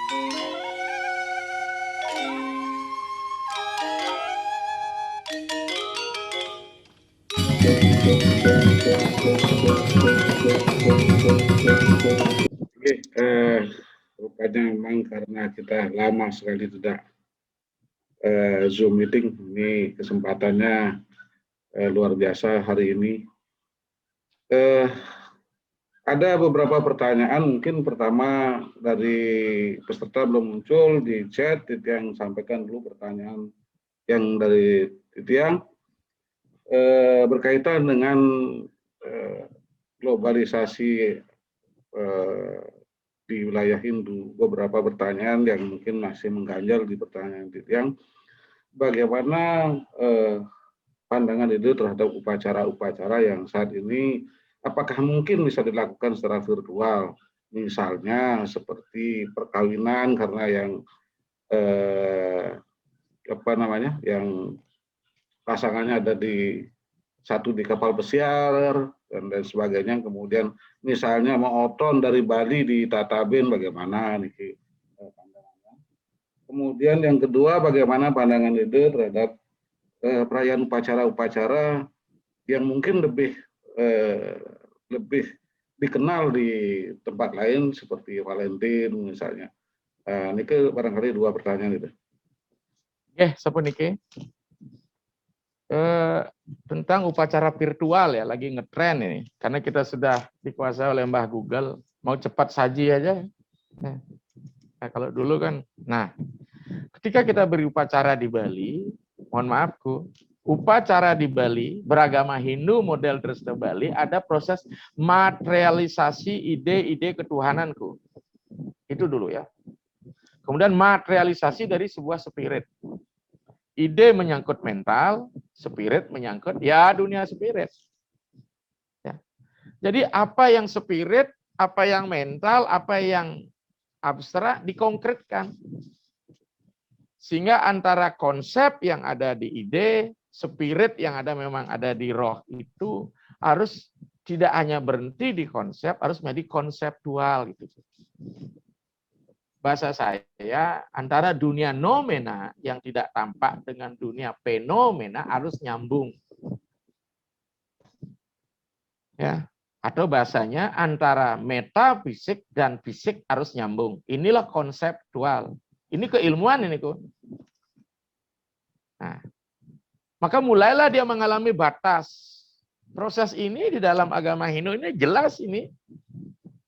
Oke, rupanya memang karena kita lama sekali tidak Zoom meeting, ini kesempatannya luar biasa hari ini. Ada beberapa pertanyaan, mungkin pertama dari peserta belum muncul di chat, Titiang sampaikan dulu pertanyaan yang dari Titiang berkaitan dengan globalisasi di wilayah Hindu. Beberapa pertanyaan yang mungkin masih mengganjal di pertanyaan Titiang, bagaimana pandangan itu terhadap upacara-upacara yang saat ini apakah mungkin bisa dilakukan secara virtual, misalnya seperti perkawinan karena yang yang pasangannya ada di satu di kapal pesiar dan lain sebagainya, kemudian misalnya mau oton dari Bali di Tatabin, bagaimana nih pandangannya. Kemudian yang kedua, bagaimana pandangan itu terhadap perayaan upacara-upacara yang mungkin lebih dikenal di tempat lain seperti Valentine misalnya. Nike barangkali dua pertanyaan itu. Sapunike. Tentang upacara virtual ya, lagi ngetren ini. Karena kita sudah dikuasai oleh Mbah Google, mau cepat saji aja. Nah, kalau dulu kan, ketika kita berupacara di Bali, mohon maafku, upacara di Bali, beragama Hindu model Dresta Bali, ada proses materialisasi ide-ide ketuhananku. Itu dulu ya. Kemudian materialisasi dari sebuah spirit. Ide menyangkut mental, spirit menyangkut ya dunia spirit. Ya. Jadi apa yang spirit, apa yang mental, apa yang abstrak dikonkretkan. Sehingga antara konsep yang ada di ide, spirit yang ada memang ada di roh itu harus tidak hanya berhenti di konsep, harus menjadi konseptual gitu. Bahasa saya, antara dunia nomena yang tidak tampak dengan dunia fenomena harus nyambung. Ya, atau bahasanya antara metafisik dan fisik harus nyambung. Inilah konseptual. Ini keilmuan ini kok. Nah, maka mulailah dia mengalami batas. Proses ini di dalam agama Hindu ini jelas ini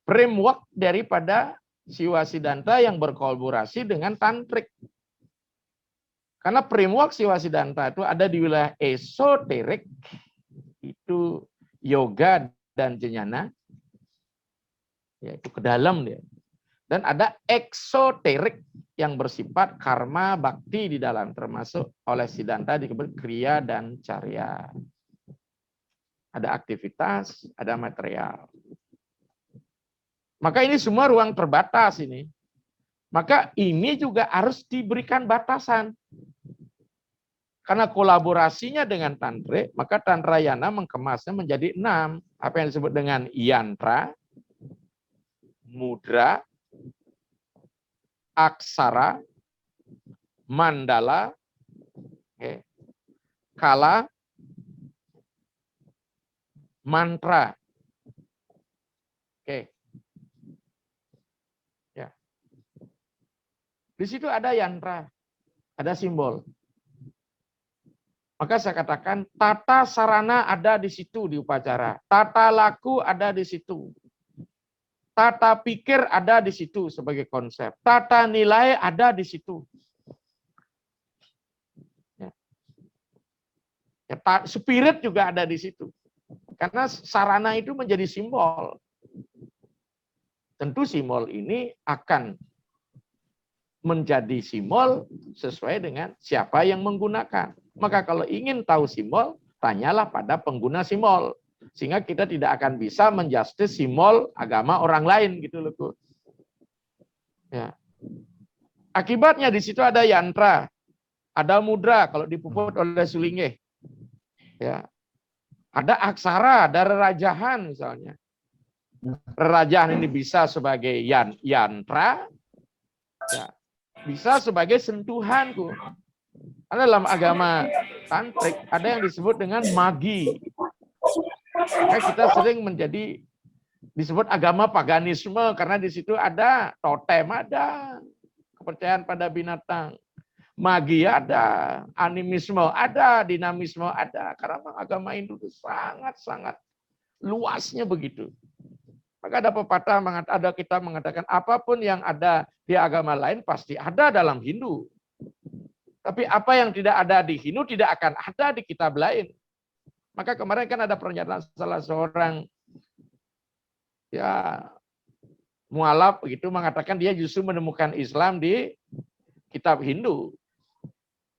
framework daripada Siwa Siddhanta yang berkolaborasi dengan tantrik. Karena framework Siwa Siddhanta itu ada di wilayah esoterik, itu yoga dan jnana, yaitu ke dalam dia. Dan ada eksoterik yang bersifat karma bakti di dalam, termasuk oleh Siddhanta disebut kriya dan carya. Ada aktivitas, ada material. Maka ini semua ruang terbatas ini. Maka ini juga harus diberikan batasan. Karena kolaborasinya dengan tantrik, maka Tantrayana mengemasnya menjadi 6. Apa yang disebut dengan yantra, mudra, aksara, mandala, kala, mantra. Di situ ada yantra, ada simbol. Maka saya katakan tata sarana ada di situ di upacara, tata laku ada di situ, tata pikir ada di situ sebagai konsep, tata nilai ada di situ. Spirit juga ada di situ, karena sarana itu menjadi simbol. Tentu simbol ini akan menjadi simbol sesuai dengan siapa yang menggunakan. Maka kalau ingin tahu simbol, tanyalah pada pengguna simbol. Sehingga kita tidak akan bisa menjustis simbol agama orang lain gitu loh. Ya. Akibatnya di situ ada yantra, ada mudra kalau dipuput oleh Sulingeh. Ya. Ada aksara, ada rerajahan misalnya. Rerajahan ini bisa sebagai yantra, ya, bisa sebagai sentuhanku. Karena dalam agama tantrik ada yang disebut dengan magi. Maka kita sering menjadi disebut agama paganisme karena di situ ada totem, ada kepercayaan pada binatang, magi ada, animisme ada, dinamisme ada. Karena agama Hindu itu sangat-sangat luasnya begitu. Maka ada pepatah, ada kita mengatakan apapun yang ada di agama lain pasti ada dalam Hindu. Tapi apa yang tidak ada di Hindu tidak akan ada di kitab lain. Maka kemarin kan ada pernyataan salah seorang ya mualaf begitu mengatakan dia justru menemukan Islam di kitab Hindu.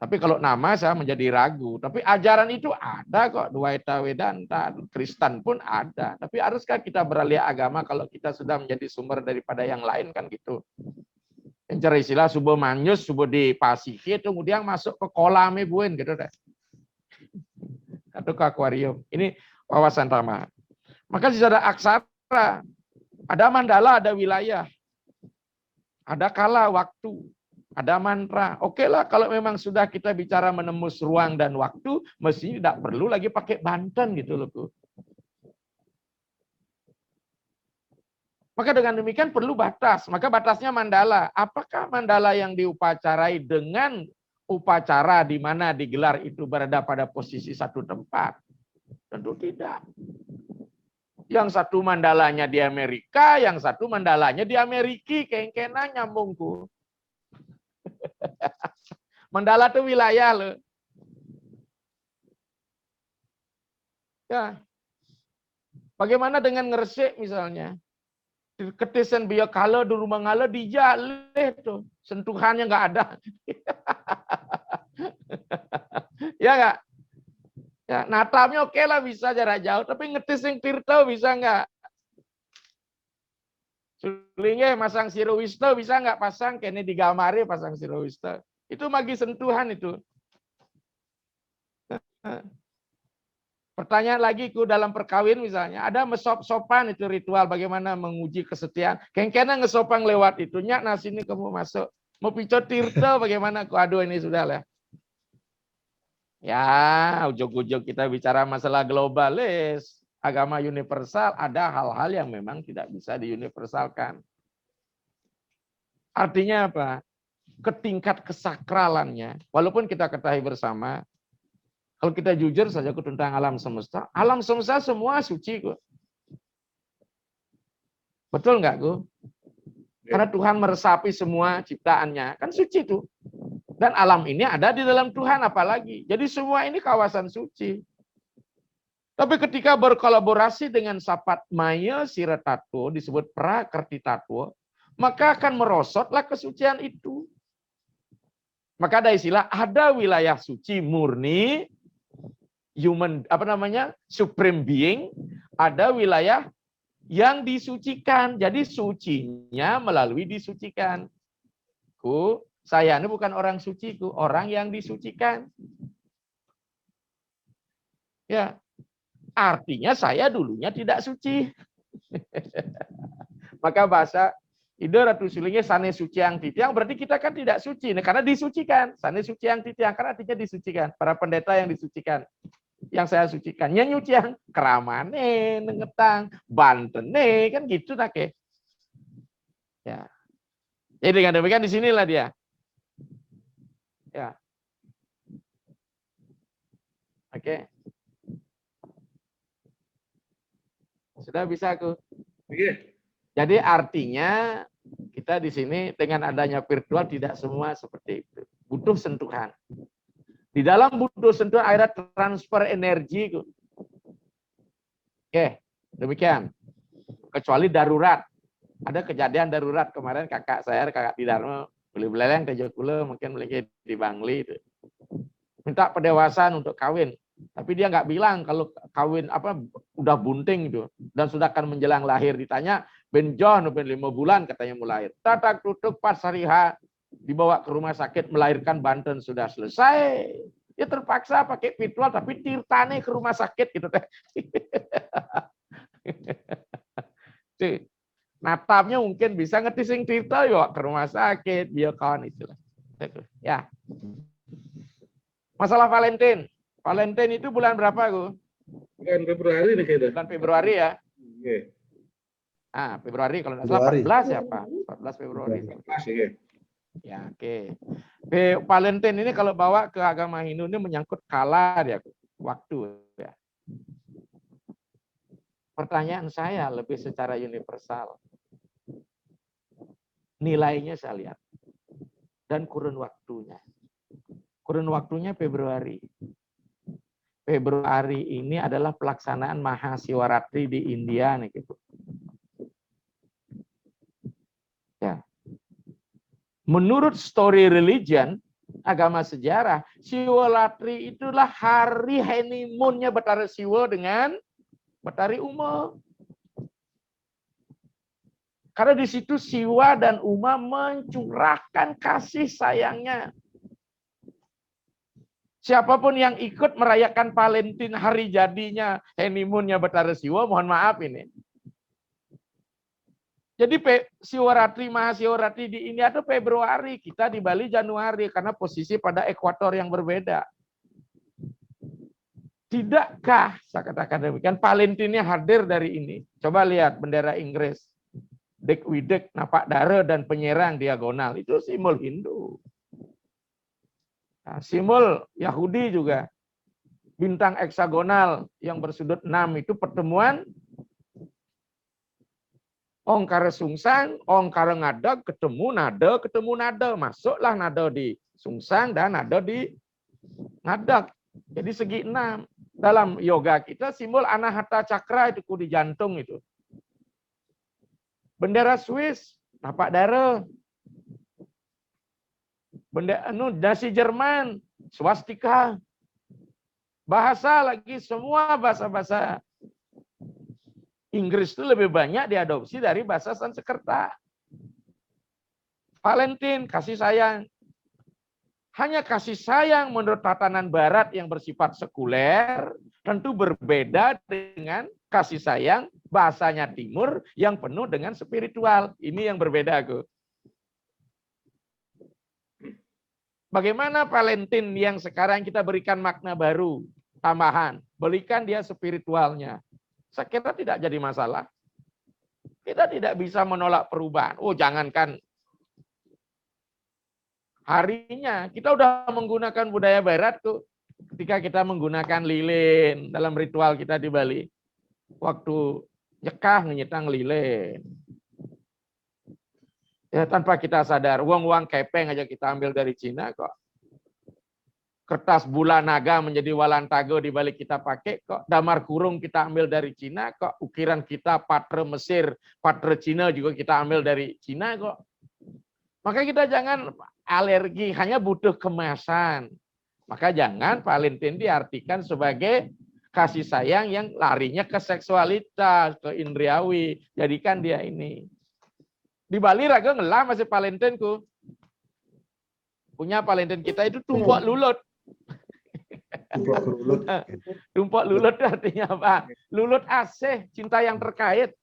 Tapi kalau nama saya menjadi ragu. Tapi ajaran itu ada kok, Dwaita Vedanta, Kristen pun ada. Tapi haruskah kita beralih agama kalau kita sudah menjadi sumber daripada yang lain kan gitu. Yang cari istilah subuh manyus, subuh di Pasifik, kemudian masuk ke kolam buin gitu deh. Atau ke akuarium. Ini wawasan tambahan. Maka di sana aksara, ada mandala, ada wilayah. Ada kala, waktu. Ada mantra. Oke lah, kalau memang sudah kita bicara menembus ruang dan waktu, mesti tidak perlu lagi pakai Banten gitu loh. Maka dengan demikian perlu batas. Maka batasnya mandala. Apakah mandala yang diupacarai dengan upacara di mana digelar itu berada pada posisi satu tempat? Tentu tidak. Yang satu mandalanya di Amerika, yang satu mandalanya di Amerika. Kengkenan nyambungku. Mandala itu wilayah loh. Ya. Bagaimana dengan Ngresik misalnya? Ketisen biar kalau di rumah ngala dijaleh tuh. Sentuhannya nggak ada. Ya nggak? Ya, natapnya oke lah bisa jarak jauh, tapi ngetis yang tirta bisa nggak? Sulingnya masang Sirowisto bisa nggak pasang? Kayaknya digamari pasang Sirowisto. Itu magi sentuhan itu. Pertanyaan lagi dalam perkawin misalnya, ada mesop-sopan itu ritual bagaimana menguji kesetiaan. Kengkena ngesopang lewat itu, nyak nah sini kamu masuk. Mau pico tirta bagaimana? Aduh ini sudah lah. Ya, ujung-ujung kita bicara masalah globalis. Agama universal, ada hal-hal yang memang tidak bisa diuniversalkan. Artinya apa? Ketingkat kesakralannya, walaupun kita ketahui bersama, kalau kita jujur saja tentang alam semesta semua suci kok. Betul nggak, Gu? Karena Tuhan meresapi semua ciptaannya, kan suci tuh. Dan alam ini ada di dalam Tuhan apalagi. Jadi semua ini kawasan suci. Tapi ketika berkolaborasi dengan sapat maya sira tattwa, disebut prakerti tattwa, maka akan merosotlah kesucian itu. Maka ada istilah, ada wilayah suci murni, human, supreme being, ada wilayah yang disucikan. Jadi sucinya melalui disucikan. Saya ini bukan orang suci, orang yang disucikan. Ya. Artinya saya dulunya tidak suci. Maka bahasa Ida Ratu Sulingnya sane suci yang titiang, berarti kita kan tidak suci. Nah, karena disucikan. Sane suci yang titiang, karena artinya disucikan. Para pendeta yang disucikan. Yang saya sucikan. Yang nyuci yang keramane, nengetang, bantene, kan gitu nak ya. Ya. Jadi dengan demikian di sinilah dia. Ya. Oke. Sudah bisa aku. Jadi artinya kita di sini dengan adanya virtual tidak semua seperti itu. Butuh sentuhan. Di dalam butuh sentuhan akhirnya transfer energi. Oke, demikian. Kecuali darurat. Ada kejadian darurat kemarin kakak saya, kakak Didarmo, beli beleleng ke Jogja, mungkin beli di Bangli itu. Minta pendewasaan untuk kawin. Tapi dia nggak bilang kalau kawin udah bunting itu dan sudah akan menjelang lahir. Ditanya Ben John ben 5 bulan katanya mau lahir. Tatak tutup pas hari H dibawa ke rumah sakit melahirkan Banten sudah selesai. Dia terpaksa pakai virtual tapi tirtane ke rumah sakit gitu teh. natapnya mungkin bisa ngetising cerita yuk ke rumah sakit, dia kawan itulah. Ya. Masalah Valentine. Valentine itu bulan berapa, Gu? Bulan Februari nih kayaknya. Bulan Februari ya. Oke. Februari kalau nggak salah 14 ya, Pak. 14 Februari. Masih ya. Ya, oke. Valentine ini kalau bawa ke agama Hindu ini menyangkut kala ya, waktu ya. Pertanyaan saya lebih secara universal. Nilainya saya lihat. Dan kurun waktunya. Kurun waktunya Februari. Februari ini adalah pelaksanaan Mahasiwaratri di India nih gitu. Ya. Menurut story religion, agama sejarah, Siwaratri itulah hari honeymoonnya Betara Siwa dengan Betari Uma. Karena di situ Siwa dan Uma mencurahkan kasih sayangnya. Siapapun yang ikut merayakan Valentine, hari jadinya, honeymoonnya Betara Siwa, mohon maaf ini. Jadi Siwaratri, Mahasiwaratri di India itu Februari, kita di Bali Januari, karena posisi pada ekuator yang berbeda. Tidakkah, saya katakan demikian, Valentine hadir dari ini? Coba lihat bendera Inggris. Dek widek, napak dara, dan penyerang diagonal. Itu simbol Hindu. Nah, simbol Yahudi juga. Bintang heksagonal yang bersudut 6 itu pertemuan ongkara sungsang, ongkara ngada, ketemu nada. Masuklah nada di sungsang dan nada di ngadak. Jadi segi 6. Dalam yoga kita simbol anahata cakra itu di jantung itu. Bendera Swiss, napak dara. Bendera nasi Jerman, swastika. Bahasa lagi semua bahasa-bahasa Inggris itu lebih banyak diadopsi dari bahasa Sanskerta. Valentine, kasih sayang. Hanya kasih sayang menurut tatanan barat yang bersifat sekuler tentu berbeda dengan kasih sayang bahasanya timur yang penuh dengan spiritual. Ini yang berbeda, aku. Bagaimana Valentine yang sekarang kita berikan makna baru, tambahan, berikan dia spiritualnya. Saya kira tidak jadi masalah. Kita tidak bisa menolak perubahan. Oh, jangankan harinya, kita udah menggunakan budaya barat tuh. Ketika kita menggunakan lilin dalam ritual kita di Bali. Waktu nyekah nyetang lilin. Ya, tanpa kita sadar, uang-uang kepeng aja kita ambil dari Cina kok. Kertas bulan naga menjadi walantago di balik kita pakai kok. Damar kurung kita ambil dari Cina kok. Ukiran kita patre Mesir, patre Cina juga kita ambil dari Cina kok. Maka kita jangan alergi, hanya butuh kemasan. Maka jangan Valentine diartikan sebagai kasih sayang yang larinya ke seksualitas, ke indriawi. Jadikan dia ini. Di Bali raga ngelah masih Valentine ku. Punya Valentine kita itu tumpuk lulut. Tumpuk lulut artinya apa? Lulut asih, cinta yang terkait.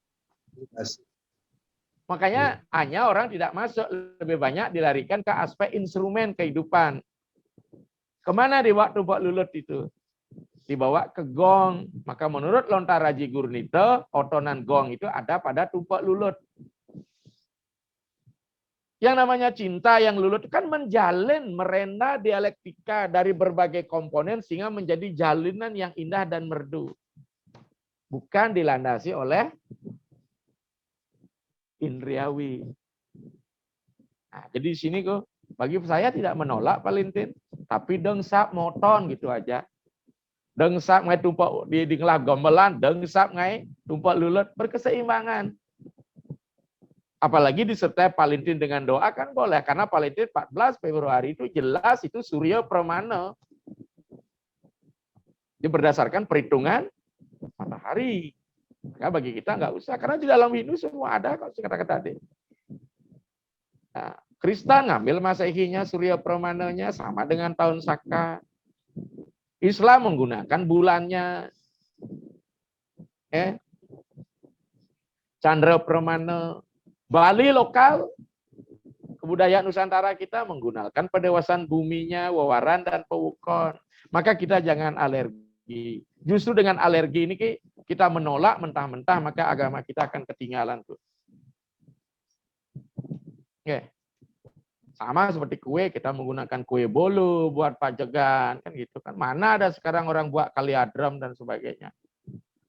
Makanya hanya orang tidak masuk, lebih banyak dilarikan ke aspek instrumen kehidupan. Kemana dibawa tumpuk lulut itu? Dibawa ke gong. Maka menurut Lontaraji Gurnita, otonan gong itu ada pada tumpuk lulut. Yang namanya cinta yang lulut kan menjalin, merenda dialektika dari berbagai komponen sehingga menjadi jalinan yang indah dan merdu. Bukan dilandasi oleh indriawi. Nah, jadi di sini kok bagi saya tidak menolak Valentine, tapi dengsap moton gitu aja. Dengsap ngai tumpak di ngelah gombelan, dengsap ngai tumpak lulut berkeseimbangan. Apalagi disertai Valentine dengan doa kan boleh, karena Valentine 14 Februari itu jelas itu Surya Pramana. Ini berdasarkan perhitungan matahari. Maka bagi kita nggak usah, karena di dalam Hindu semua ada kok kata-kata tadi. Nah, Kristen ngambil Masehinya, Surya Pramananya sama dengan tahun Saka. Islam menggunakan bulannya. Chandra Pramana. Bali lokal, kebudayaan Nusantara kita menggunakan pendewasaan buminya, wewaran dan pewukon. Maka kita jangan alergi. Justru dengan alergi ini kita menolak mentah-mentah, maka agama kita akan ketinggalan tuh. Oke. Sama seperti kue, kita menggunakan kue bolu buat pajegan, kan gitu kan. Mana ada sekarang orang buat kaliadram dan sebagainya.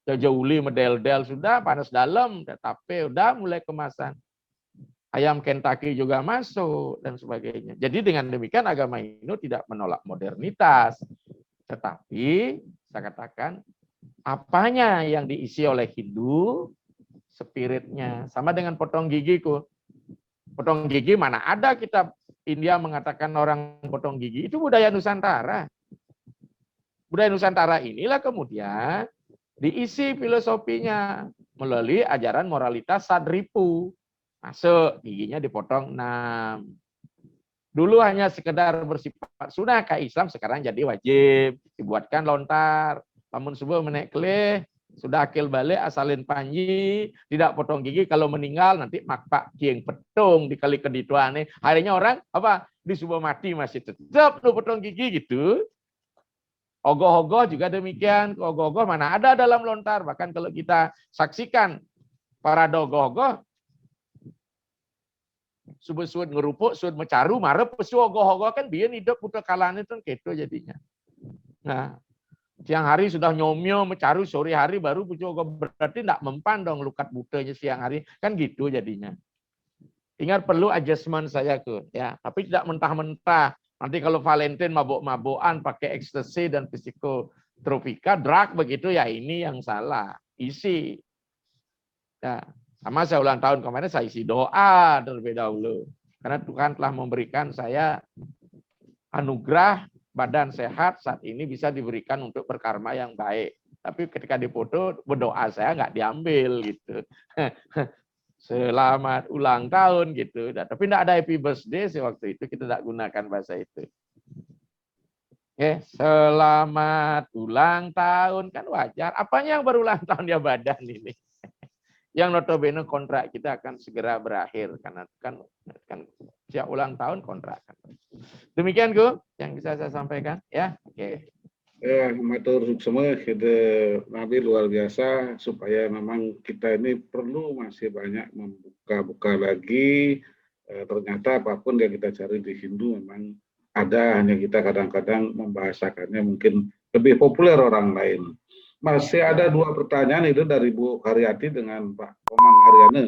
Jajauli medel-del sudah panas dalam, tapi udah mulai kemasan. Ayam Kentucky juga masuk dan sebagainya. Jadi dengan demikian agama Hindu tidak menolak modernitas, tetapi saya katakan apanya yang diisi oleh Hindu, spiritnya. Sama dengan potong gigiku. Potong gigi mana ada kitab India mengatakan orang potong gigi, itu budaya Nusantara. Budaya Nusantara inilah kemudian diisi filosofinya melalui ajaran moralitas Sadripu. Masuk, giginya dipotong 6. Dulu hanya sekedar bersifat sunnah ke Islam, sekarang jadi wajib. Dibuatkan lontar, lamun subuh menek kelih, sudah akil balik, asalin panji, tidak potong gigi, kalau meninggal nanti makpak kieng petung dikali kedituane. Harinya orang apa di subuh mati masih tetap lu potong gigi gitu. Ogoh-ogoh juga demikian, ogoh-ogoh mana ada dalam lontar. Bahkan kalau kita saksikan para dogoh-ogoh, subuh-subuh ngerupuk, subuh mecaru, marep, pesu ogoh-ogoh kan biar hidup putra kalan itu gitu jadinya. Nah, siang hari sudah nyomyo mecaru, sore hari baru pucuk berarti tidak mempan dong lukat butanya siang hari, kan gitu jadinya. Ingat perlu adjustment saya tuh ya, tapi tidak mentah-mentah. Nanti kalau Valentine mabuk-mabukan pakai ekstasi dan psikotropika, drug begitu ya, ini yang salah. Isi. Ya, sama saya ulang tahun kemarin saya isi doa terlebih dahulu. Karena Tuhan telah memberikan saya anugerah badan sehat saat ini bisa diberikan untuk berkarma yang baik. Tapi ketika dipoto, berdoa saya nggak diambil gitu. Selamat ulang tahun gitu. Tapi tidak ada happy birthday sih waktu itu, kita tidak gunakan bahasa itu. Oke, selamat ulang tahun kan wajar. Apanya yang berulang tahun ya badan ini? Yang notabene kontrak kita akan segera berakhir karena kan siap ulang tahun kontrak. Demikian Gu yang bisa saya sampaikan ya. Oke. Ya, matur semua kita Nabi luar biasa supaya memang kita ini perlu masih banyak membuka-buka lagi. Ternyata apapun yang kita cari di Hindu memang ada, hanya kita kadang-kadang membahasakannya mungkin lebih populer orang lain. Masih ada 2 pertanyaan itu dari Bu Karyati dengan Pak Komang Aryana.